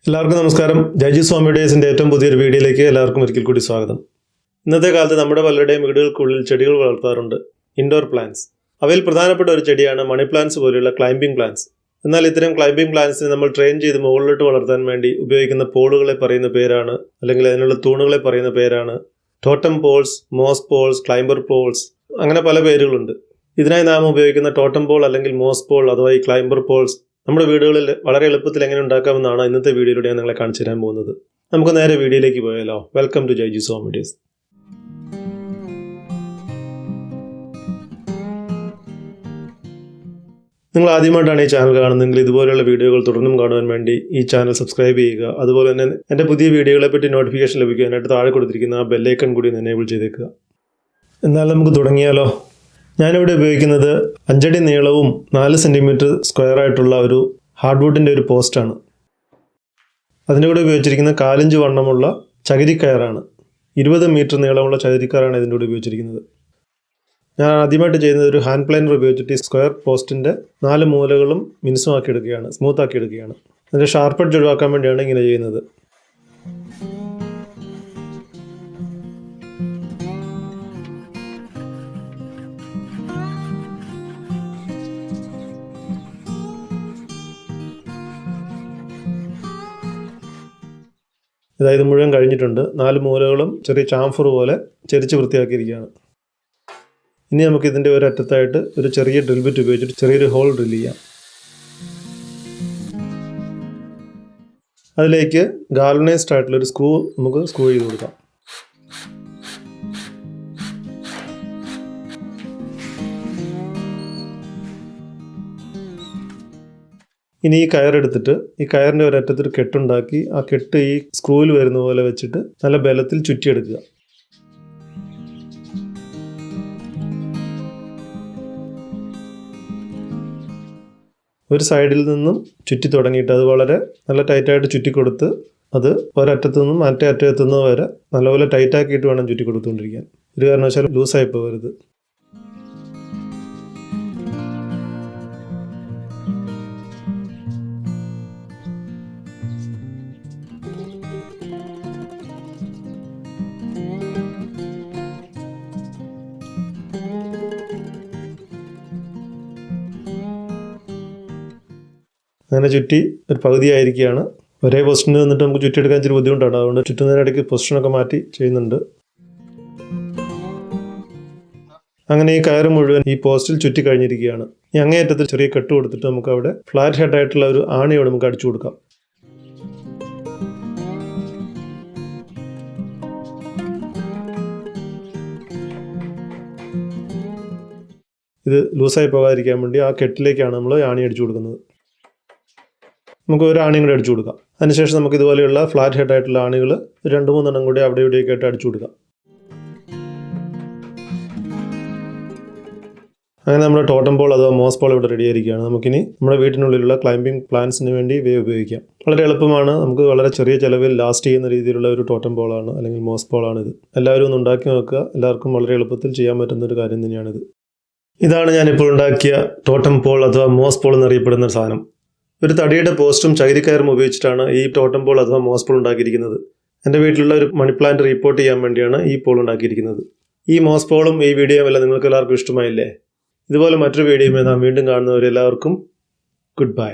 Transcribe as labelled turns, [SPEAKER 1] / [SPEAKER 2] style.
[SPEAKER 1] എല്ലാവർക്കും നമസ്കാരം. ജയജി സ്വാമിയുടെസിൻ്റെ ഏറ്റവും പുതിയൊരു വീഡിയോയിലേക്ക് എല്ലാവർക്കും ഒരിക്കൽ കൂടി സ്വാഗതം. ഇന്നത്തെ കാലത്ത് നമ്മുടെ പലരുടെയും വീടുകൾക്കുള്ളിൽ ചെടികൾ വളർത്താറുണ്ട്, ഇൻഡോർ പ്ലാന്റ്സ്. അവയിൽ പ്രധാനപ്പെട്ട ഒരു ചെടിയാണ് മണി പ്ലാന്റ്സ് പോലെയുള്ള ക്ലൈംബിംഗ് പ്ലാന്റ്സ്. എന്നാൽ ഇത്തരം ക്ലൈംബിംഗ് പ്ലാന്റ്സിനെ നമ്മൾ ട്രെയിൻ ചെയ്ത് മുകളിലോട്ട് വളർത്താൻ വേണ്ടി ഉപയോഗിക്കുന്ന പോളുകളെ പറയുന്ന പേരാണ്, അല്ലെങ്കിൽ അതിനുള്ള തൂണുകളെ പറയുന്ന പേരാണ് totem poles, moss poles, climber poles, അങ്ങനെ പല പേരുകളുണ്ട്. ഇതിനായി നാം ഉപയോഗിക്കുന്ന ടോട്ടം പോൾ അല്ലെങ്കിൽ മോസ് പോൾ അഥവാ ഈ ക്ലൈംബർ പോൾസ് നമ്മുടെ വീടുകളിൽ വളരെ എളുപ്പത്തിൽ എങ്ങനെ ഉണ്ടാക്കാമെന്നാണ് ഇന്നത്തെ വീഡിയോയിലൂടെ ഞാൻ നിങ്ങളെ കാണിച്ചു തരാൻ പോകുന്നത്. നമുക്ക് നേരെ വീഡിയോയിലേക്ക് പോയാലോ. വെൽക്കം ടു ജയജി സ്വാമിഡേസ്. നിങ്ങൾ ആദ്യമായിട്ടാണ് ഈ ചാനൽ കാണുന്നതെങ്കിൽ ഇതുപോലെയുള്ള വീഡിയോകൾ തുടർന്നും കാണുവാൻ വേണ്ടി ഈ ചാനൽ സബ്സ്ക്രൈബ് ചെയ്യുക. അതുപോലെ തന്നെ എൻ്റെ പുതിയ വീഡിയോകളെ പറ്റി നോട്ടിഫിക്കേഷൻ ലഭിക്കാനായിട്ട് താഴെ കൊടുത്തിരിക്കുന്ന ആ ബെല്ലൈക്കൺ കൂടി എനേബിൾ ചെയ്തേക്കുക. എന്നാൽ നമുക്ക് തുടങ്ങിയാലോ. ഞാനിവിടെ ഉപയോഗിക്കുന്നത് 5 അടി നീളവും 4 സെൻറ്റിമീറ്റർ സ്ക്വയർ ആയിട്ടുള്ള ഒരു ഹാർഡ്വുഡിൻ്റെ ഒരു പോസ്റ്റാണ്. അതിൻ്റെ കൂടെ ഉപയോഗിച്ചിരിക്കുന്ന 4 ഇഞ്ച് വണ്ണമുള്ള ചകിരിക്കയറാണ്. 20 മീറ്റർ നീളമുള്ള ചകിരിക്കയറാണ് ഇതിൻ്റെ കൂടെ ഉപയോഗിച്ചിരിക്കുന്നത്. ഞാൻ ആദ്യമായിട്ട് ചെയ്യുന്നത് ഒരു ഹാൻഡ് പ്ലാനർ ഉപയോഗിച്ചിട്ട് ഈ സ്ക്വയർ പോസ്റ്റിൻ്റെ 4 മൂലകളും മിനുസമാക്കി എടുക്കുകയാണ്, സ്മൂത്താക്കി എടുക്കുകയാണ്. അതിൻ്റെ ഷാർപ്പ് എഡ്ജ് ഒഴിവാക്കാൻ വേണ്ടിയാണ് ഇങ്ങനെ ചെയ്യുന്നത്. ഇതായത് മുഴുവൻ കഴിഞ്ഞിട്ടുണ്ട്. 4 മൂലകളും ചെറിയ ചാംഫർ പോലെ ചെരിച്ച് വൃത്തിയാക്കിയിരിക്കുകയാണ്. ഇനി നമുക്ക് ഇതിൻ്റെ ഒരറ്റത്തായിട്ട് ഒരു ചെറിയ ഡ്രിൽ ബിറ്റ് ഉപയോഗിച്ചിട്ട് ചെറിയൊരു ഹോൾ ഡ്രിൽ ചെയ്യാം. അതിലേക്ക് ഗാൽവനൈസ്ഡ് ആയിട്ടുള്ളൊരു സ്ക്രൂ നമുക്ക് സ്ക്രൂ ചെയ്ത് കൊടുക്കാം. ഇനി ഈ കയറെടുത്തിട്ട് ഈ കയറിൻ്റെ ഒരറ്റത്തൊരു കെട്ടുണ്ടാക്കി ആ കെട്ട് ഈ സ്ക്രൂവിൽ വരുന്ന പോലെ വെച്ചിട്ട് നല്ല ബലത്തിൽ ചുറ്റിയെടുക്കുക. ഒരു സൈഡിൽ നിന്നും ചുറ്റി തുടങ്ങിയിട്ട് അത് വളരെ നല്ല ടൈറ്റായിട്ട് ചുറ്റിക്കൊടുത്ത് അത് ഒരറ്റത്തു നിന്നും മറ്റേ അറ്റത്തുനിന്ന് വരെ നല്ലപോലെ ടൈറ്റാക്കിയിട്ട് വേണം ചുറ്റി കൊടുത്തുകൊണ്ടിരിക്കാൻ. ഒരു കാരണവശാലും ലൂസായി പോകരുത്. അങ്ങനെ ചുറ്റി ഒരു പകുതിയായിരിക്കുകയാണ്. ഒരേ പൊസിഷനിൽ നിന്നിട്ട് നമുക്ക് ചുറ്റിയെടുക്കാൻ ഇച്ചിരി ബുദ്ധിമുട്ടാണ്. അതുകൊണ്ട് ചുറ്റുന്നതിനിടയ്ക്ക് പൊസിഷനൊക്കെ മാറ്റി ചെയ്യുന്നുണ്ട്. അങ്ങനെ ഈ കയറ് മുഴുവൻ ഈ പോസ്റ്റിൽ ചുറ്റി കഴിഞ്ഞിരിക്കുകയാണ്. ഈ അങ്ങേയറ്റത്തിൽ ചെറിയ കെട്ട് കൊടുത്തിട്ട് നമുക്ക് അവിടെ ഫ്ലാറ്റ് ഹെഡ് ആയിട്ടുള്ള ഒരു ആണിയോട് നമുക്ക് അടിച്ചു കൊടുക്കാം. ഇത് ലൂസായി പോകാതിരിക്കാൻ വേണ്ടി ആ കെട്ടിലേക്കാണ് നമ്മൾ ആണി അടിച്ചു കൊടുക്കുന്നത്. നമുക്ക് ഒരു ആണിയും കൂടി അടിച്ചു കൊടുക്കാം. അതിനുശേഷം നമുക്ക് ഇതുപോലെയുള്ള ഫ്ലാറ്റ് ഹെഡ് ആയിട്ടുള്ള ആണികൾ 2-3 എണ്ണം കൂടി അവിടെ ഇവിടെയൊക്കെ ആയിട്ട് അടിച്ചു കൊടുക്കാം. അങ്ങനെ നമ്മുടെ ടോട്ടം പോൾ അഥവാ മോസ് പോൾ ഇവിടെ റെഡി ആയിരിക്കുകയാണ്. നമുക്കിനി നമ്മുടെ വീട്ടിനുള്ളിലുള്ള ക്ലൈംബിംഗ് പ്ലാന്റ്സിന് വേണ്ടി ഇവയെ ഉപയോഗിക്കാം. വളരെ എളുപ്പമാണ്. നമുക്ക് വളരെ ചെറിയ ചിലവിൽ ലാസ്റ്റ് ചെയ്യുന്ന രീതിയിലുള്ള ഒരു ടോട്ടം പോളാണ് അല്ലെങ്കിൽ മോസ് പോളാണ് ഇത്. എല്ലാവരും ഒന്ന് ഉണ്ടാക്കി നോക്കുക. എല്ലാവർക്കും വളരെ എളുപ്പത്തിൽ ചെയ്യാൻ പറ്റുന്ന ഒരു കാര്യം തന്നെയാണിത്. ഇതാണ് ഞാനിപ്പോൾ ഉണ്ടാക്കിയ ടോട്ടം പോൾ അഥവാ മോസ് പോൾ എന്നറിയപ്പെടുന്ന സാധനം. ഒരു തടിയുടെ പോസ്റ്റും ചകിരിക്കയറും ഉപയോഗിച്ചിട്ടാണ് ഈ ടോട്ടം പോൾ അഥവാ മോസ് പോൾ ഉണ്ടാക്കിയിരിക്കുന്നത്. എൻ്റെ വീട്ടിലുള്ള ഒരു മണി പ്ലാന്റ് റിപ്പോർട്ട് ചെയ്യാൻ വേണ്ടിയാണ് ഈ പോൾ ഉണ്ടാക്കിയിരിക്കുന്നത്. ഈ മോസ് പോളും ഈ വീഡിയോയും എല്ലാം നിങ്ങൾക്ക് എല്ലാവർക്കും ഇഷ്ടമായില്ലേ? ഇതുപോലെ മറ്റൊരു വീഡിയോയുമായി നാം വീണ്ടും കാണുന്നവരെല്ലാവർക്കും ഗുഡ് ബൈ.